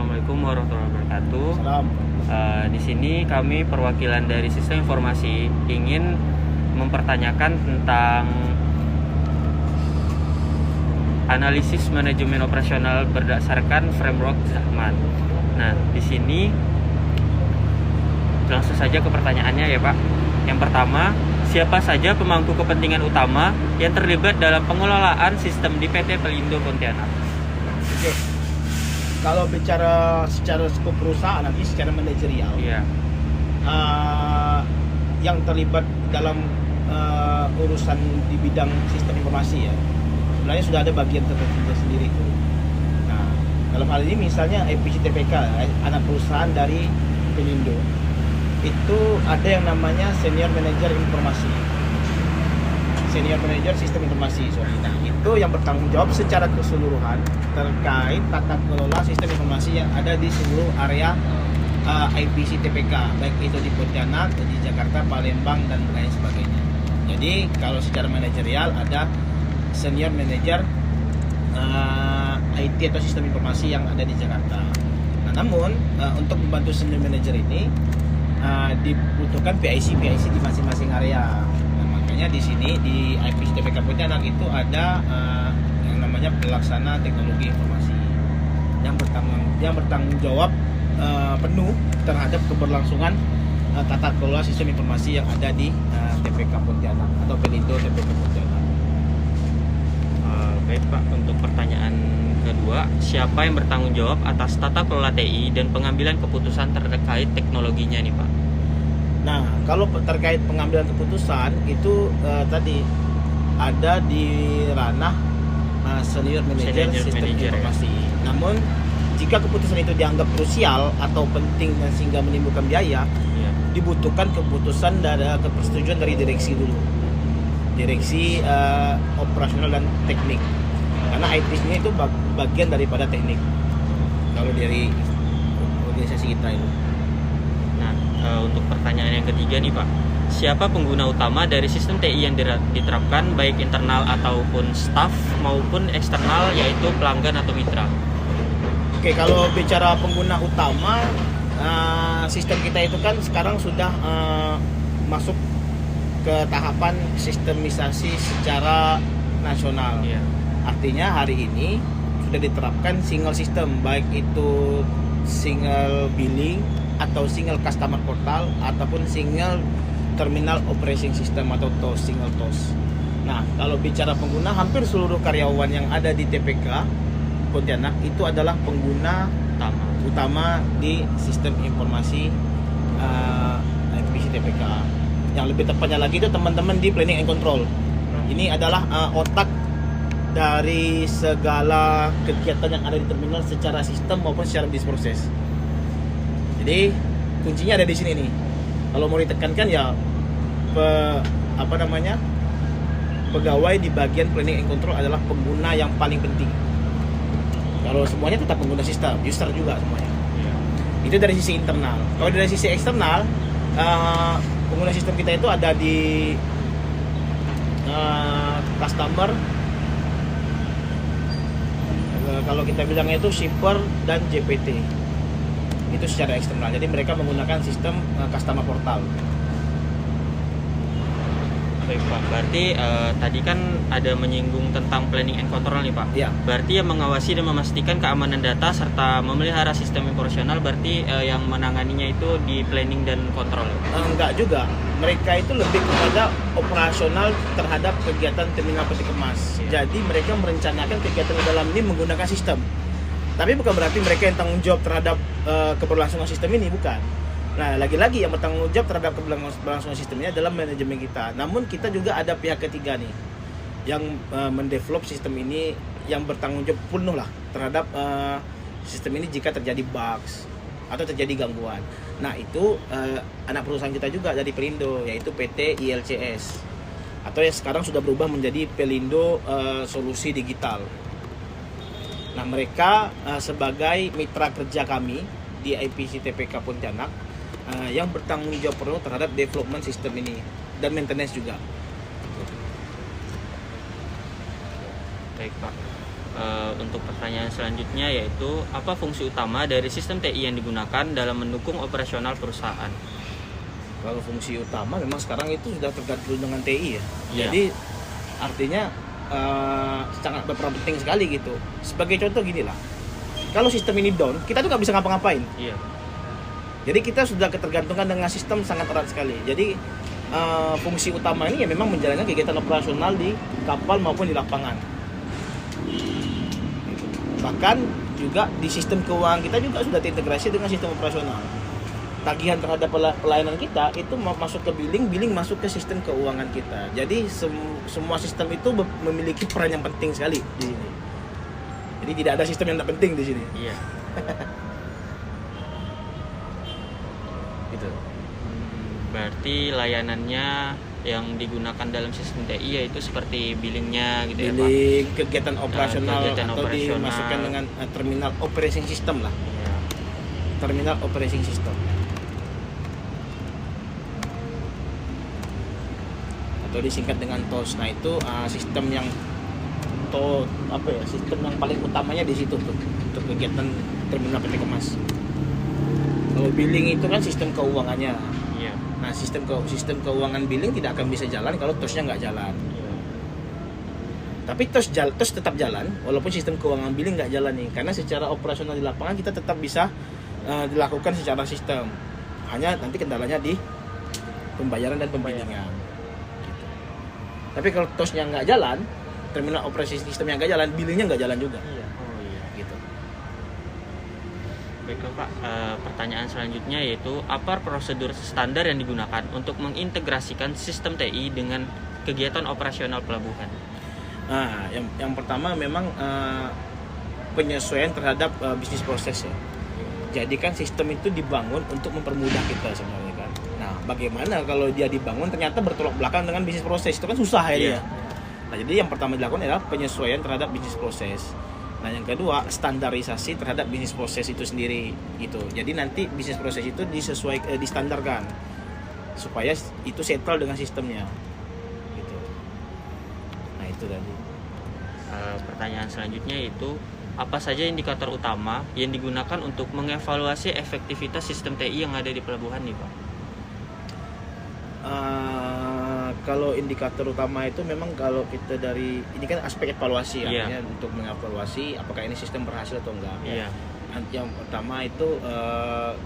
Assalamualaikum warahmatullahi wabarakatuh. Salam. Di sini kami perwakilan dari Sistem Informasi ingin mempertanyakan tentang analisis manajemen operasional berdasarkan framework Zahman. Nah, di sini langsung saja ke pertanyaannya ya Pak. Yang pertama, siapa saja pemangku kepentingan utama yang terlibat dalam pengelolaan sistem di PT Pelindo Pontianak? Oke. Kalau bicara secara skop perusahaan nanti secara manajerial, Iya. yang terlibat dalam urusan di bidang sistem informasi ya, sebenarnya sudah ada bagian tertentu sendiri itu. Nah, dalam hal ini misalnya IPC TPK, anak perusahaan dari Pelindo, itu ada yang namanya Senior Manager Informasi, Senior Manager Sistem Informasi, Nah, itu yang bertanggung jawab secara keseluruhan terkait tata kelola sistem informasi yang ada di seluruh area IPC TPK, baik itu di Pontianak, di Jakarta, Palembang, dan lain sebagainya. Jadi kalau secara manajerial ada Senior Manager IT atau Sistem Informasi yang ada di Jakarta. Nah, namun untuk membantu Senior Manager ini dibutuhkan PIC di masing-masing area. Nah, makanya di sini di IPC TPK Pontianak itu ada yang namanya pelaksana teknologi informasi yang bertanggung jawab penuh terhadap keberlangsungan tata kelola sistem informasi yang ada di TPK Pontianak atau Pelindo TPK Pontianak. Baik Pak, untuk pertanyaan kedua, siapa yang bertanggung jawab atas tata kelola TI dan pengambilan keputusan terkait teknologinya nih Pak? Nah, kalau terkait pengambilan keputusan itu tadi ada di ranah Senior Manager Sistem Informasi. Ya. Namun jika keputusan itu dianggap krusial atau penting dan sehingga menimbulkan biaya, dibutuhkan keputusan dari persetujuan dari direksi dulu, direksi operasional dan teknik. Karena IT ini itu bagian daripada teknik kalau dari organisasi kita itu. Nah, untuk pertanyaan yang ketiga nih Pak, siapa pengguna utama dari sistem TI yang diterapkan baik internal ataupun staff maupun eksternal, yaitu pelanggan atau mitra? Oke, kalau bicara pengguna utama, sistem kita itu kan sekarang sudah masuk ke tahapan sistemisasi secara nasional. Iya. Artinya hari ini sudah diterapkan single system, baik itu single billing atau single customer portal ataupun single terminal operating system atau TOS, single TOS. Nah, kalau bicara pengguna, hampir seluruh karyawan yang ada di TPK Pontianak itu adalah pengguna utama di sistem informasi IPC TPK. Yang lebih tepatnya lagi itu teman-teman di planning and control. Ini adalah otak dari segala kegiatan yang ada di terminal secara sistem maupun secara bisnis proses. Jadi kuncinya ada di sini nih. Kalau mau ditekankan ya pegawai di bagian planning and control adalah pengguna yang paling penting. Kalau semuanya tetap pengguna sistem, user juga semuanya. Itu dari sisi internal. Kalau dari sisi eksternal, pengguna sistem kita itu ada di customer. Kalau kita bilangnya itu shipper dan JPT. Itu secara eksternal. Jadi mereka menggunakan sistem customer portal. Baik Pak, berarti tadi kan ada menyinggung tentang planning and control nih Pak. Ya. Berarti yang mengawasi dan memastikan keamanan data serta memelihara sistem operasional, berarti yang menanganinya itu di planning dan control. Enggak juga. Mereka itu lebih kepada operasional terhadap kegiatan terminal peti kemas. Ya. Jadi mereka merencanakan kegiatan di dalam ini menggunakan sistem. Tapi bukan berarti mereka yang tanggung jawab terhadap keberlangsungan sistem ini, bukan. Nah, lagi-lagi yang bertanggung jawab terhadap keberlangsungan sistemnya adalah manajemen kita. Namun kita juga ada pihak ketiga nih yang mendevelop sistem ini, yang bertanggung jawab penuh lah terhadap sistem ini jika terjadi bugs atau terjadi gangguan. Nah, itu anak perusahaan kita juga dari Pelindo, yaitu PT ILCS, atau yang sekarang sudah berubah menjadi Pelindo Solusi Digital. Nah, mereka sebagai mitra kerja kami di IPC TPK Pontianak yang bertanggung jawab penuh terhadap development sistem ini dan maintenance juga. Baik Pak. Untuk pertanyaan selanjutnya yaitu apa fungsi utama dari sistem TI yang digunakan dalam mendukung operasional perusahaan? Kalau fungsi utama memang sekarang itu sudah tergantung dengan TI ya. Iya. Jadi artinya sangat berperan penting sekali gitu. Sebagai contoh gini lah, kalau sistem ini down, kita tuh nggak bisa ngapa-ngapain. Iya. Jadi kita sudah ketergantungan dengan sistem sangat erat sekali. Jadi fungsi utama ini ya memang menjalankan kegiatan operasional di kapal maupun di lapangan. Bahkan juga di sistem keuangan kita juga sudah terintegrasi dengan sistem operasional. Tagihan terhadap pelayanan kita itu masuk ke billing masuk ke sistem keuangan kita. Jadi semua sistem itu memiliki peran yang penting sekali di sini. Jadi tidak ada sistem yang tidak penting di sini. Iya. Gitu. Berarti layanannya yang digunakan dalam sistem TI yaitu seperti billingnya gitu ya Pak? Billing, kegiatan operasional kegiatan atau operasional. dimasukkan dengan terminal operating system lah. Iya. Terminal operating system. Atau disingkat dengan TOS. Nah itu sistem yang sistem yang paling utamanya di situ tuh untuk kegiatan terminal PT Kemas. Kalau billing itu kan sistem keuangannya. Iya. Nah sistem keuangan billing tidak akan bisa jalan kalau TOS-nya nggak jalan. Iya. Tapi TOS tetap jalan walaupun sistem keuangan billing nggak jalan nih, karena secara operasional di lapangan kita tetap bisa dilakukan secara sistem. Hanya nanti kendalanya di pembayaran dan pembilingan. Gitu. Tapi kalau TOS-nya nggak jalan, terminal operasi sistemnya nggak jalan, billingnya nggak jalan juga. Iya. Oh iya. Gitu. Baiklah Pak, pertanyaan selanjutnya yaitu apa prosedur standar yang digunakan untuk mengintegrasikan sistem TI dengan kegiatan operasional pelabuhan? Nah, yang pertama memang penyesuaian terhadap bisnis proses ya. Jadi kan sistem itu dibangun untuk mempermudah kita sebenarnya kan. Nah, bagaimana kalau dia dibangun ternyata bertolak belakang dengan bisnis proses, itu kan susah ya dia. Nah, jadi yang pertama dilakukan adalah penyesuaian terhadap bisnis proses. Nah, yang kedua standarisasi terhadap bisnis proses itu sendiri gitu. Jadi nanti bisnis proses itu distandarkan supaya itu settle dengan sistemnya. Gitu. Nah, itu tadi. Pertanyaan selanjutnya yaitu apa saja indikator utama yang digunakan untuk mengevaluasi efektivitas sistem TI yang ada di pelabuhan nih Pak? Kalau indikator utama itu memang kalau kita dari ini kan aspek evaluasi ya, Iya. untuk mengevaluasi apakah ini sistem berhasil atau enggak. Iya. Yang pertama itu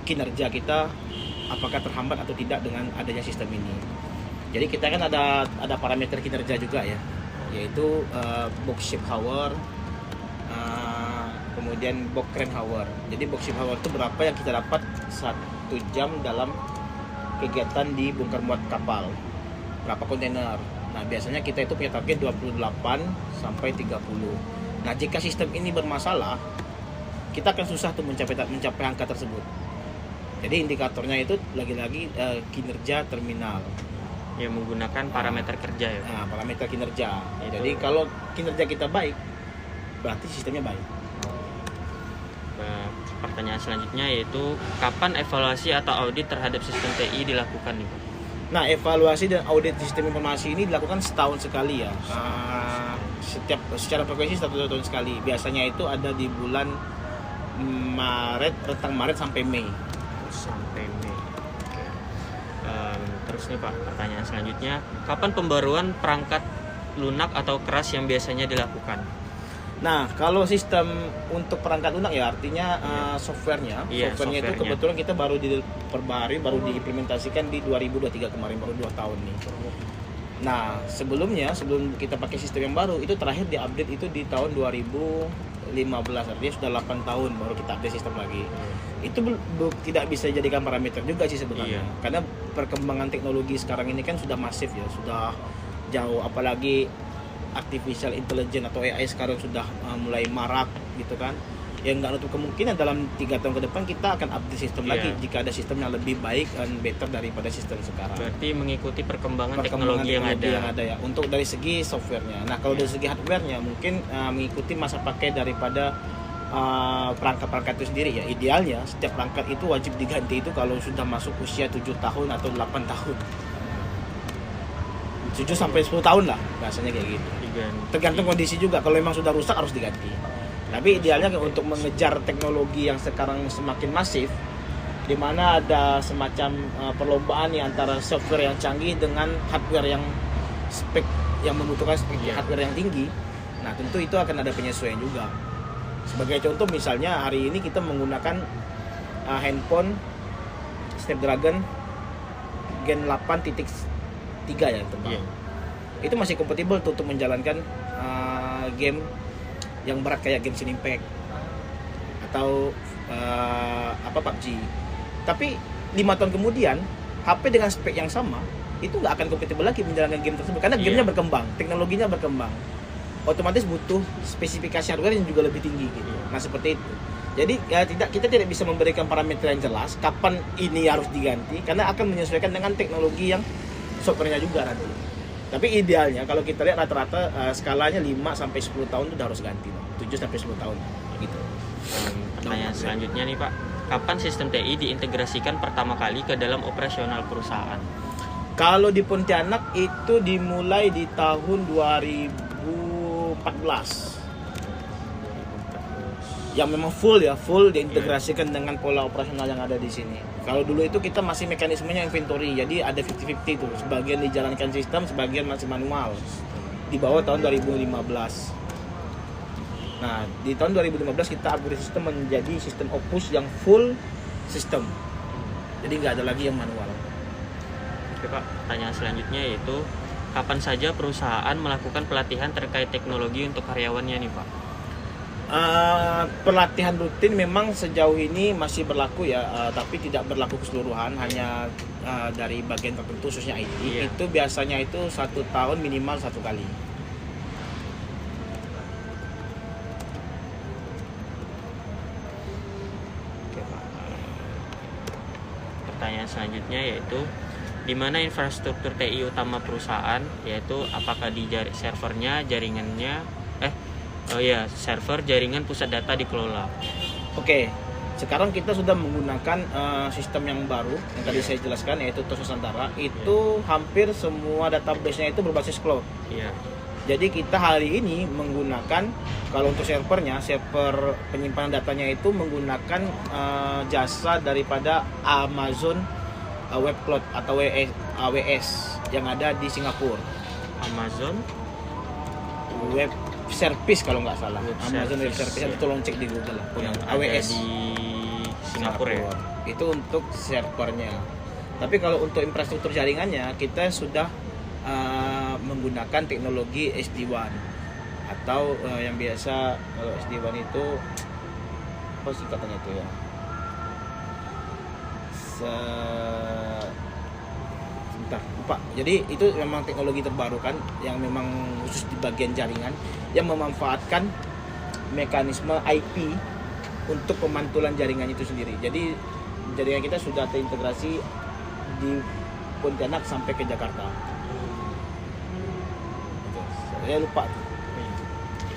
kinerja kita apakah terhambat atau tidak dengan adanya sistem ini. Jadi kita kan ada parameter kinerja juga ya, yaitu box ship hour, kemudian box crane hour. Jadi box ship hour itu berapa yang kita dapat 1 jam dalam kegiatan di bongkar muat kapal, berapa kontainer. Nah biasanya kita itu punya target 28 sampai 30. Nah jika sistem ini bermasalah, kita akan susah tuh mencapai angka tersebut. Jadi indikatornya itu lagi-lagi kinerja terminal. Yang menggunakan parameter kerja ya Pak? Nah parameter kinerja. Itu. Jadi kalau kinerja kita baik, berarti sistemnya baik. Pertanyaan selanjutnya yaitu kapan evaluasi atau audit terhadap sistem TI dilakukan nih Pak? Nah, evaluasi dan audit sistem informasi ini dilakukan setahun sekali ya. Secara frekuensi 1 tahun sekali. Biasanya itu ada di bulan rentang Maret sampai Mei. Sampai Mei. Oke. Terus nih Pak, pertanyaan selanjutnya, kapan pembaruan perangkat lunak atau keras yang biasanya dilakukan? Nah, kalau sistem untuk perangkat lunak ya artinya softwarenya. Iya, Softwarenya itu softwarenya. kebetulan kita baru diperbarui, baru diimplementasikan di 2023 kemarin, baru 2 tahun nih. Nah, sebelum kita pakai sistem yang baru, itu terakhir diupdate itu di tahun 2015, artinya sudah 8 tahun baru kita update sistem lagi. Itu tidak bisa dijadikan parameter juga sih sebenarnya. Iya. Karena perkembangan teknologi sekarang ini kan sudah masif ya, sudah jauh, apalagi artificial intelligence atau AI sekarang sudah mulai marak gitu kan. Yang nggak nutup kemungkinan dalam 3 tahun ke depan kita akan update sistem Iya. lagi jika ada sistem yang lebih baik dan better daripada sistem sekarang. Berarti mengikuti perkembangan teknologi yang ada. Ya, untuk dari segi softwarenya. Nah kalau dari segi hardwarenya mungkin mengikuti masa pakai daripada perangkat-perangkat itu sendiri ya. Idealnya setiap perangkat itu wajib diganti itu kalau sudah masuk usia 7 tahun atau 8 tahun. 7 sampai 10 tahun lah rasanya kayak gitu. Tergantung kondisi juga. Kalau memang sudah rusak harus diganti. Tapi idealnya untuk mengejar teknologi yang sekarang semakin masif, di mana ada semacam perlombaan nih antara software yang canggih dengan hardware yang spek yang membutuhkan spek hardware yang tinggi. Nah, tentu itu akan ada penyesuaian juga. Sebagai contoh misalnya hari ini kita menggunakan handphone Snapdragon Gen 8.3 ya teman. Itu masih kompatibel tuh untuk menjalankan game yang berat kayak Genshin Impact atau PUBG. Tapi 5 tahun kemudian HP dengan spek yang sama itu nggak akan kompatibel lagi menjalankan game tersebut karena gamenya berkembang, teknologinya berkembang, otomatis butuh spesifikasi hardware yang juga lebih tinggi gitu. Nah seperti itu. Jadi ya kita tidak bisa memberikan parameter yang jelas kapan ini harus diganti karena akan menyesuaikan dengan teknologi yang softwarenya juga nanti. Tapi idealnya kalau kita lihat rata-rata skalanya 5 sampai 10 tahun itu udah harus ganti, 7 sampai 10 tahun gitu. Pertanyaan selanjutnya nih Pak, kapan sistem TI diintegrasikan pertama kali ke dalam operasional perusahaan? Kalau di Pontianak itu dimulai di tahun 2014. Yang memang full diintegrasikan dengan pola operasional yang ada di sini. Kalau dulu itu kita masih mekanismenya inventory, jadi ada 50-50 tuh, sebagian dijalankan sistem, sebagian masih manual. Di bawah tahun 2015. Nah, di tahun 2015 kita upgrade sistem menjadi sistem Opus yang full sistem. Jadi nggak ada lagi yang manual. Oke Pak, pertanyaan selanjutnya yaitu kapan saja perusahaan melakukan pelatihan terkait teknologi untuk karyawannya nih Pak? Pelatihan rutin memang sejauh ini masih berlaku ya, tapi tidak berlaku keseluruhan, hanya dari bagian tertentu khususnya IT. Itu biasanya itu 1 tahun minimal 1 kali. Oke, Pak. Pertanyaan selanjutnya yaitu di mana infrastruktur TI utama perusahaan, yaitu apakah di servernya, jaringannya server, jaringan, pusat data dikelola. Oke, sekarang kita sudah menggunakan sistem yang baru yang tadi saya jelaskan, yaitu TOS Nusantara. Itu hampir semua database-nya itu berbasis cloud. Jadi kita hari ini menggunakan, kalau untuk server penyimpanan datanya itu menggunakan jasa daripada Amazon Web Cloud atau AWS yang ada di Singapura. Amazon Web Service kalau nggak salah. Amazon Web Service itu tolong cek di Google lah. Yang AWS di Singapura ya. Itu untuk servernya. Tapi kalau untuk infrastruktur jaringannya kita sudah menggunakan teknologi SD-WAN atau yang biasa kalau SD-WAN itu apa singkatannya itu ya? Sebentar, lupa. Jadi itu memang teknologi terbaru kan, yang memang khusus di bagian jaringan yang memanfaatkan mekanisme IP untuk pemantulan jaringan itu sendiri. Jadi jaringan kita sudah terintegrasi di Pontianak sampai ke Jakarta. Saya lupa tuh.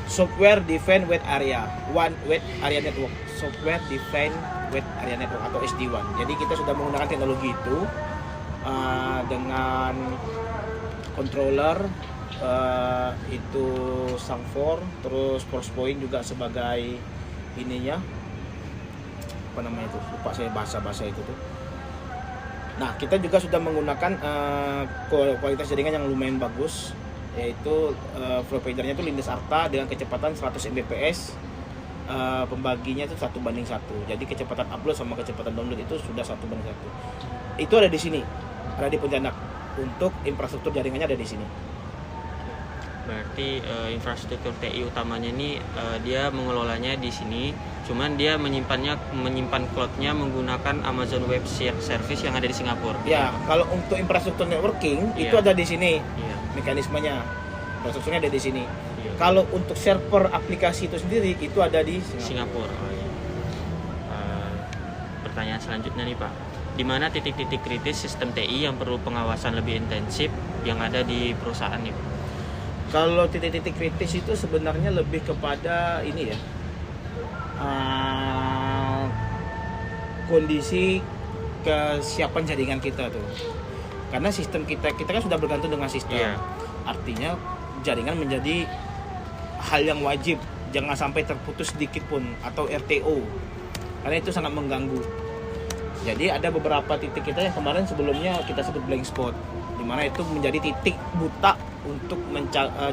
Software Defined Wide Area, Wide Area Network, Software Defined Wide Area Network atau SD-WAN. Jadi kita sudah menggunakan teknologi itu dengan controller itu SAM4, terus Forcepoint juga sebagai ininya, apa namanya itu? Lupa saya bahasa itu tuh. Nah, kita juga sudah menggunakan kualitas jaringan yang lumayan bagus, yaitu providernya itu Lindes Arta dengan kecepatan 100 Mbps. Pembaginya itu 1:1. Jadi kecepatan upload sama kecepatan download itu sudah 1:1. Itu ada di sini, ada di Pontianak. Untuk infrastruktur jaringannya ada di sini. Berarti infrastruktur TI utamanya ini dia mengelolanya di sini, cuman dia menyimpan cloudnya menggunakan Amazon Web Service yang ada di Singapura. Ya, kalau untuk infrastruktur networking itu ada di sini, mekanismenya, infrastrukturnya ada di sini. Kalau untuk server aplikasi itu sendiri itu ada di Singapura. Pertanyaan selanjutnya nih Pak, di mana titik-titik kritis sistem TI yang perlu pengawasan lebih intensif yang ada di perusahaan nih Pak? Kalau titik-titik kritis itu sebenarnya lebih kepada ini ya, kondisi kesiapan jaringan kita tuh. Karena sistem kita kan sudah bergantung dengan sistem. Artinya jaringan menjadi hal yang wajib, jangan sampai terputus sedikit pun, atau RTO, karena itu sangat mengganggu. Jadi ada beberapa titik kita yang kemarin sebelumnya kita sebut blank spot, di mana itu menjadi titik buta untuk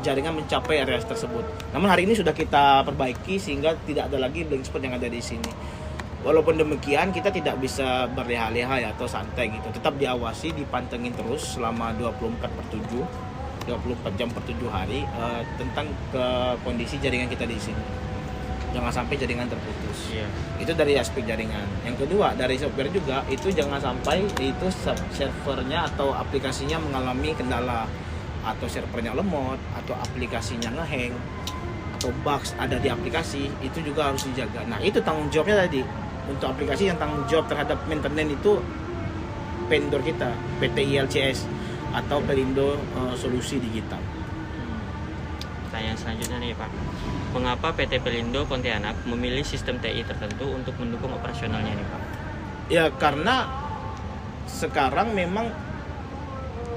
jaringan mencapai area tersebut. Namun hari ini sudah kita perbaiki sehingga tidak ada lagi blank spot yang ada di sini. Walaupun demikian kita tidak bisa berleha-leha ya, atau santai gitu. Tetap diawasi, dipantengin terus selama 24 jam per 7 hari tentang kondisi jaringan kita di sini. Jangan sampai jaringan terputus. Iya. Itu dari aspek jaringan. Yang kedua, dari software juga, itu jangan sampai itu servernya atau aplikasinya mengalami kendala, atau servernya lemot, atau aplikasinya ngehang, atau bugs ada di aplikasi, itu juga harus dijaga. Nah, itu tanggung jawabnya tadi. Untuk aplikasi yang tanggung jawab terhadap maintenance itu vendor kita, PT ILCS atau Pelindo Solusi Digital. Pertanyaan selanjutnya nih Pak, mengapa PT Pelindo Pontianak memilih sistem TI tertentu untuk mendukung operasionalnya nih Pak? Ya karena sekarang memang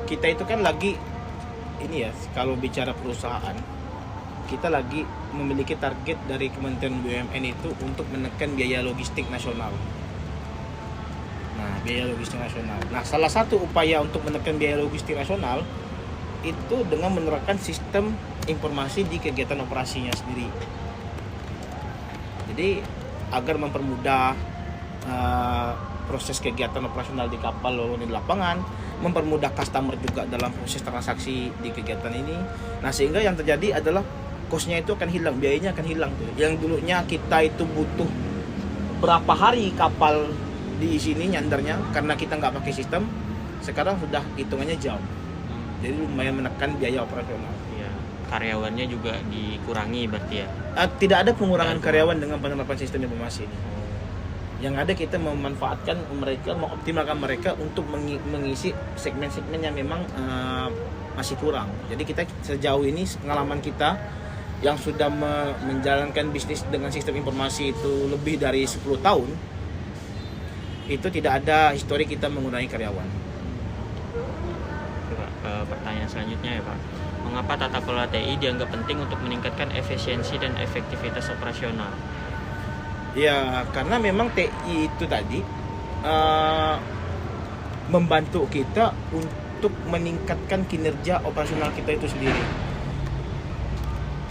kita itu kan lagi ini ya, kalau bicara perusahaan, kita lagi memiliki target dari Kementerian BUMN itu untuk menekan biaya logistik nasional. Nah, biaya logistik nasional. Nah, salah satu upaya untuk menekan biaya logistik nasional itu dengan menerapkan sistem informasi di kegiatan operasinya sendiri. Jadi agar mempermudah proses kegiatan operasional di kapal lalu di lapangan, mempermudah customer juga dalam proses transaksi di kegiatan ini. Nah, sehingga yang terjadi adalah cost-nya itu akan hilang, biayanya akan hilang tuh. Yang dulunya kita itu butuh berapa hari kapal di sini nyandarnya karena kita nggak pakai sistem, sekarang sudah hitungannya jauh. Jadi lumayan menekan biaya operasional. Iya. Karyawannya juga dikurangi berarti ya? Tidak ada pengurangan karyawan dengan penerapan sistem informasi ini. Yang ada kita memanfaatkan mereka, mengoptimalkan mereka untuk mengisi segmen-segmen yang memang masih kurang. Jadi kita sejauh ini pengalaman kita yang sudah menjalankan bisnis dengan sistem informasi itu lebih dari 10 tahun, itu tidak ada histori kita mengurangi karyawan. Pertanyaan selanjutnya ya Pak, mengapa tata kelola TI dianggap penting untuk meningkatkan efisiensi dan efektivitas operasional? Ya karena memang TI itu tadi membantu kita untuk meningkatkan kinerja operasional kita itu sendiri.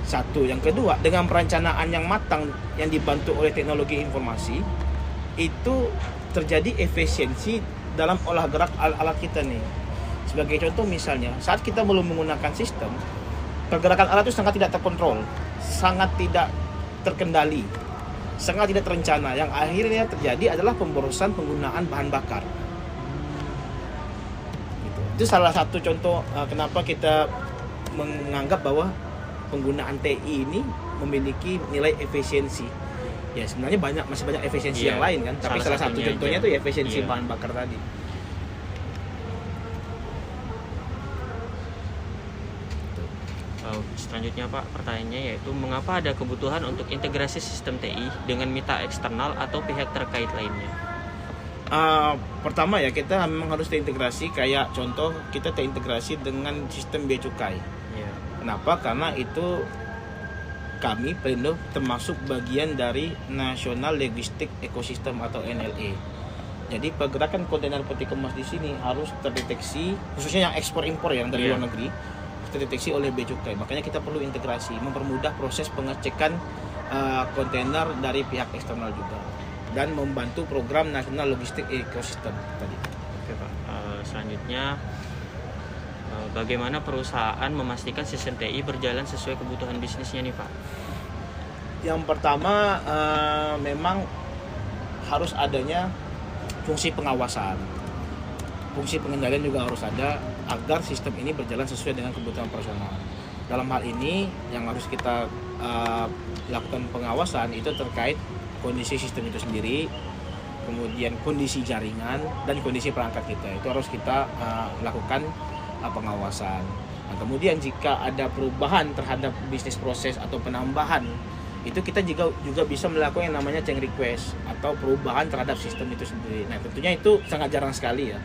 Satu, yang kedua, dengan perencanaan yang matang yang dibantu oleh teknologi informasi, itu terjadi efisiensi dalam olah gerak alat kita nih. Sebagai contoh misalnya, saat kita belum menggunakan sistem, pergerakan alat itu sangat tidak terkontrol, sangat tidak terkendali, sangat tidak terencana. Yang akhirnya terjadi adalah pemborosan penggunaan bahan bakar. Itu salah satu contoh kenapa kita menganggap bahwa penggunaan TI ini memiliki nilai efisiensi. Ya sebenarnya masih banyak efisiensi yang lain kan, tapi salah satu contohnya itu efisiensi bahan bakar tadi. Selanjutnya Pak, pertanyaannya yaitu mengapa ada kebutuhan untuk integrasi sistem TI dengan mitra eksternal atau pihak terkait lainnya? Pertama ya, kita memang harus terintegrasi, kayak contoh kita terintegrasi dengan sistem bea cukai. Yeah. Kenapa? Karena itu kami Pelindo termasuk bagian dari National Logistic Ecosystem atau NLE. Jadi pergerakan kontainer peti kemas di sini harus terdeteksi, khususnya yang ekspor impor yang dari luar negeri, terdeteksi oleh bea cukai. Makanya kita perlu integrasi, mempermudah proses pengecekan kontainer dari pihak eksternal juga, dan membantu program National Logistic Ecosystem tadi. Oke Pak. Selanjutnya, bagaimana perusahaan memastikan sistem TI berjalan sesuai kebutuhan bisnisnya nih Pak? Yang pertama memang harus adanya fungsi pengawasan, fungsi pengendalian juga harus ada agar sistem ini berjalan sesuai dengan kebutuhan operasional. Dalam hal ini yang harus kita lakukan pengawasan itu terkait kondisi sistem itu sendiri, kemudian kondisi jaringan dan kondisi perangkat kita. Itu harus kita lakukan pengawasan. Nah, kemudian jika ada perubahan terhadap bisnis proses atau penambahan, itu kita juga bisa melakukan yang namanya change request atau perubahan terhadap sistem itu sendiri. Nah, tentunya itu sangat jarang sekali ya.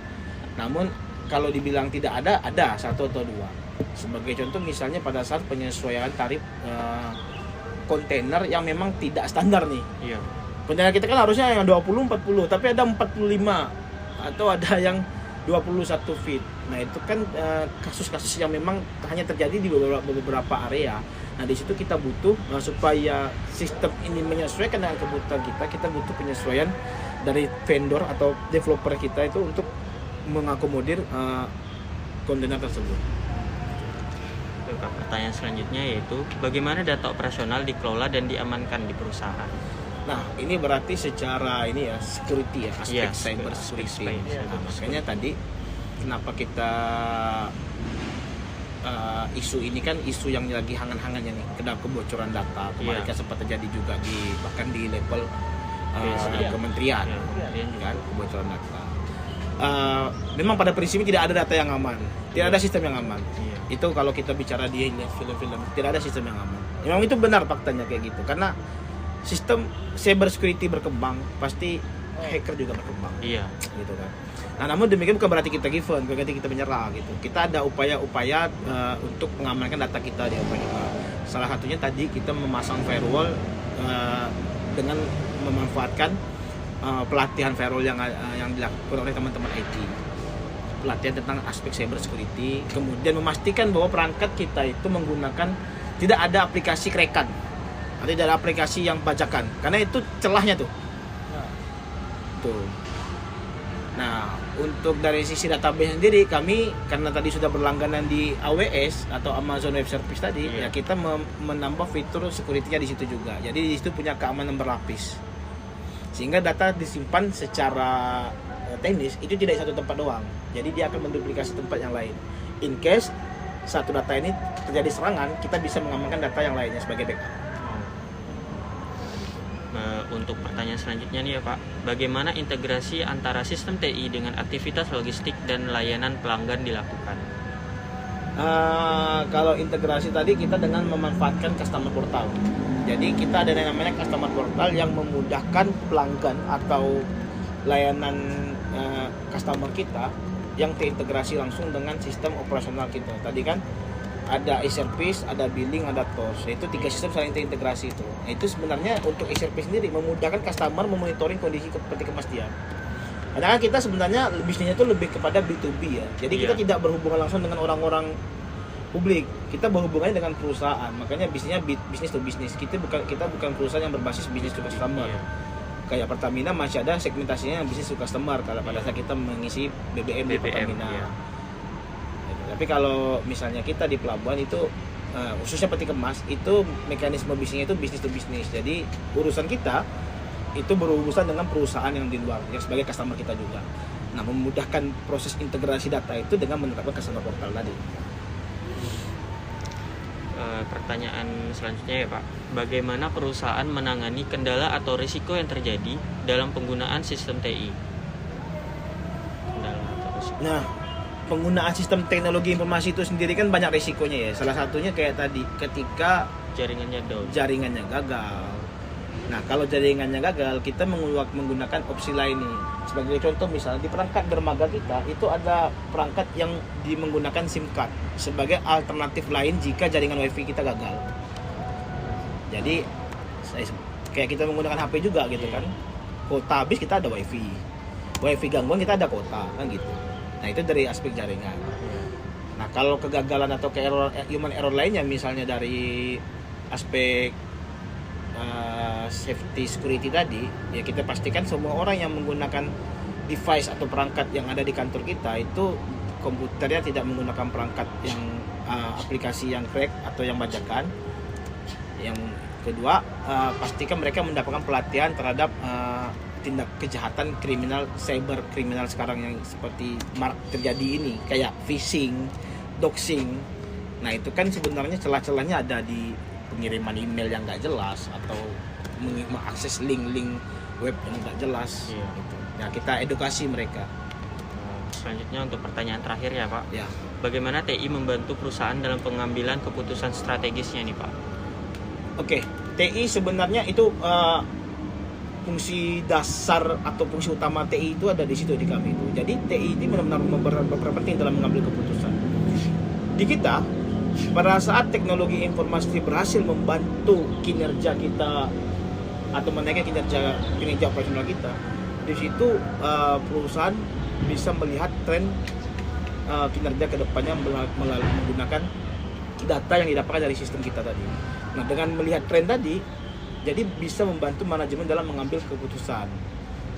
Namun kalau dibilang tidak ada satu atau dua. Sebagai contoh misalnya pada saat penyesuaian tarif kontainer yang memang tidak standar nih. Iya. Kontainer kita kan harusnya yang 20 40, tapi ada 45 atau ada yang 21 feet. Nah, itu kan kasus-kasus yang memang hanya terjadi di beberapa area. Nah, di situ kita butuh supaya sistem ini menyesuaikan dengan kebutuhan kita butuh penyesuaian dari vendor atau developer kita itu untuk mengakomodir kontainer tersebut. Oke, Pak. Pertanyaan selanjutnya yaitu bagaimana data operasional dikelola dan diamankan di perusahaan? Nah, ini berarti secara ini ya security ya, aspek Yes, cyber aspek security. cyber Nah, makanya tadi kenapa kita isu ini kan isu yang lagi hangat-hangatnya nih, kena kebocoran data. Kemarin kan sempat terjadi juga bahkan di level kementerian, kan kebocoran data. Memang pada prinsipnya tidak ada data yang aman, tidak ada sistem yang aman. Itu kalau kita bicara di film-film, tidak ada sistem yang aman. Memang itu benar faktanya kayak gitu, karena sistem cyber security berkembang, pasti hacker juga berkembang. Iya. Gitu kan. Nah, namun demikian bukan berarti kita given, bukan berarti kita menyerah gitu. Kita ada upaya-upaya untuk mengamankan data kita di apa kita. Salah satunya tadi kita memasang firewall dengan memanfaatkan pelatihan firewall yang dilakukan oleh teman-teman IT. Pelatihan tentang aspek cyber security, kemudian memastikan bahwa perangkat kita itu menggunakan tidak ada aplikasi krekan. Atau tidak ada aplikasi yang bajakan, karena itu celahnya tuh. Tuh. Nah, untuk dari sisi database sendiri, kami karena tadi sudah berlangganan di AWS atau Amazon Web Service tadi, ya kita menambah fitur security-nya di situ juga. Jadi di situ punya keamanan berlapis. Sehingga data disimpan secara teknis itu tidak di satu tempat doang. Jadi dia akan menduplikasi tempat yang lain. In case satu data ini terjadi serangan, kita bisa mengamankan data yang lainnya sebagai backup. Untuk pertanyaan selanjutnya nih ya Pak, bagaimana integrasi antara sistem TI dengan aktivitas logistik dan layanan pelanggan dilakukan? Kalau integrasi tadi kita dengan memanfaatkan customer portal. Jadi kita ada yang namanya customer portal yang memudahkan pelanggan atau layanan customer kita yang terintegrasi langsung dengan sistem operasional kita. Tadi kan ada e-service, ada billing, ada TOS. Itu 3 sistem saling terintegrasi itu. Nah, itu sebenarnya untuk e-service sendiri memudahkan customer memonitoring kondisi seperti kepastian. Padahal kita sebenarnya bisnisnya itu lebih kepada B2B ya. Jadi kita tidak berhubungan langsung dengan orang-orang publik. Kita berhubungannya dengan perusahaan. Makanya bisnisnya bisnis to bisnis. Kita bukan perusahaan yang berbasis bisnis to customer. Kayak Pertamina masih ada segmentasinya yang bisnis to customer kalau pada saat kita mengisi BBM di Pertamina. Tapi kalau misalnya kita di pelabuhan itu khususnya peti kemas itu mekanisme bisnisnya itu bisnis to bisnis. Jadi urusan kita itu berurusan dengan perusahaan yang di luar yang sebagai customer kita juga. Nah, memudahkan proses integrasi data itu dengan menerapkan customer portal tadi. Pertanyaan selanjutnya ya Pak, bagaimana perusahaan menangani kendala atau risiko yang terjadi dalam penggunaan sistem TI? Kendala atau risiko. Nah, penggunaan sistem teknologi informasi itu sendiri kan banyak risikonya ya. Salah satunya kayak tadi ketika jaringannya gagal. Nah, kalau jaringannya gagal, kita menggunakan opsi lain nih. Sebagai contoh misalnya di perangkat dermaga kita itu ada perangkat yang menggunakan SIM card sebagai alternatif lain jika jaringan WiFi kita gagal. Jadi kayak kita menggunakan HP juga gitu kan. Kuota habis kita ada WiFi gangguan kita ada kuota kan gitu. Nah, itu dari aspek jaringan. Nah, kalau kegagalan atau human error lainnya misalnya dari aspek safety security tadi, ya kita pastikan semua orang yang menggunakan device atau perangkat yang ada di kantor kita itu komputernya tidak menggunakan perangkat yang aplikasi yang crack atau yang bajakan. Yang kedua, pastikan mereka mendapatkan pelatihan terhadap tindak kejahatan kriminal, cyber kriminal sekarang yang seperti terjadi ini, kayak phishing, doxing. Nah, itu kan sebenarnya celah-celahnya ada di pengiriman email yang nggak jelas atau mengakses link-link web yang nggak jelas. Gitu. Nah, kita edukasi mereka. Selanjutnya untuk pertanyaan terakhir ya Pak. Ya. Bagaimana TI membantu perusahaan dalam pengambilan keputusan strategisnya nih Pak? Oke, TI sebenarnya itu fungsi dasar atau fungsi utama TI itu ada di situ di kami itu. Jadi TI ini benar-benar berperan penting dalam mengambil keputusan. di kita pada saat teknologi informasi berhasil membantu kinerja kita atau menaikkan kinerja operasional kita, di situ perusahaan bisa melihat tren kinerja kedepannya menggunakan data yang didapatkan dari sistem kita tadi. Nah, dengan melihat tren tadi, jadi bisa membantu manajemen dalam mengambil keputusan.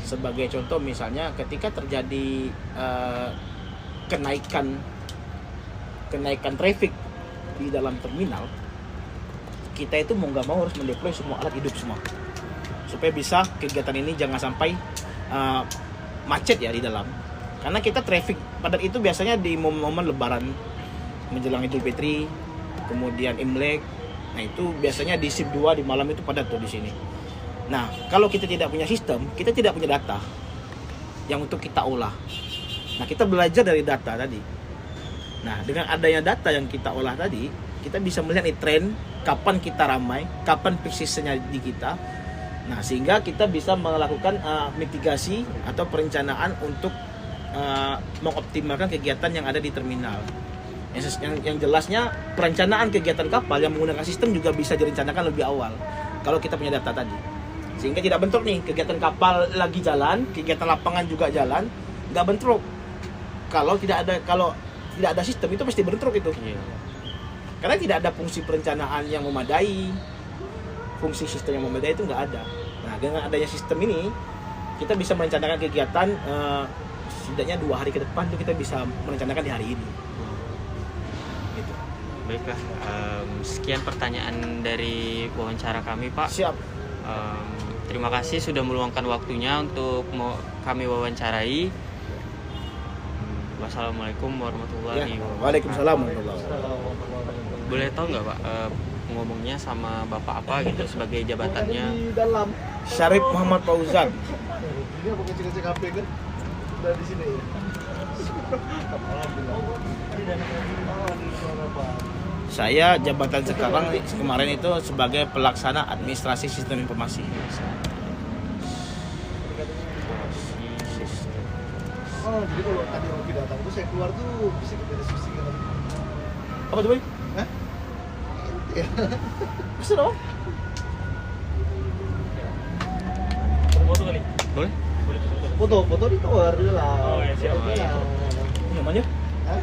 Sebagai contoh misalnya ketika terjadi kenaikan traffic di dalam terminal, kita itu mau nggak mau harus mendeploy semua alat hidup semua supaya bisa kegiatan ini jangan sampai macet ya di dalam. Karena kita traffic padat itu biasanya di momen-momen Lebaran, menjelang Idul Fitri, kemudian Imlek. Nah itu biasanya di shift 2 di malam itu padat tuh di sini. Nah kalau kita tidak punya sistem, kita tidak punya data yang untuk kita olah. Nah kita belajar dari data tadi. Nah dengan adanya data yang kita olah tadi, kita bisa melihat nih tren kapan kita ramai, kapan peak seasonnya di kita. Nah sehingga kita bisa melakukan mitigasi atau perencanaan untuk mengoptimalkan kegiatan yang ada di terminal. Yang jelasnya perencanaan kegiatan kapal yang menggunakan sistem juga bisa direncanakan lebih awal kalau kita punya data tadi, sehingga tidak bentrok nih kegiatan kapal lagi jalan, kegiatan lapangan juga jalan, nggak bentrok. Kalau tidak ada sistem itu pasti bentrok itu. Karena tidak ada fungsi perencanaan yang memadai, fungsi sistem yang memadai itu nggak ada. Nah dengan adanya sistem ini kita bisa merencanakan kegiatan setidaknya 2 hari ke depan tuh kita bisa merencanakan di hari ini. Gitu. Baiklah, sekian pertanyaan dari wawancara kami, Pak. Siap. Terima kasih sudah meluangkan waktunya untuk kami wawancarai. Wassalamualaikum warahmatullahi wabarakatuh. Waalaikumsalam warahmatullahi wabarakatuh. Boleh tahu nggak, Pak, ngomongnya sama Bapak apa gitu sebagai jabatannya? Di dalam Syarif Muhammad Fauzan. ini apa cek HP kan? Udah di sini ya. Saya jabatan sekarang kemarin itu sebagai pelaksana administrasi sistem informasi. Oh, jadi kalau tadi Rocky datang tuh saya keluar tuh bisa kita diskusi kan? Apa tuh, Boy? Hah? Ya. Bisa dong. Foto kali? Boleh? Foto di luar dulu lah. Oh, ya, siap. Oke lah. Namanya? Hah?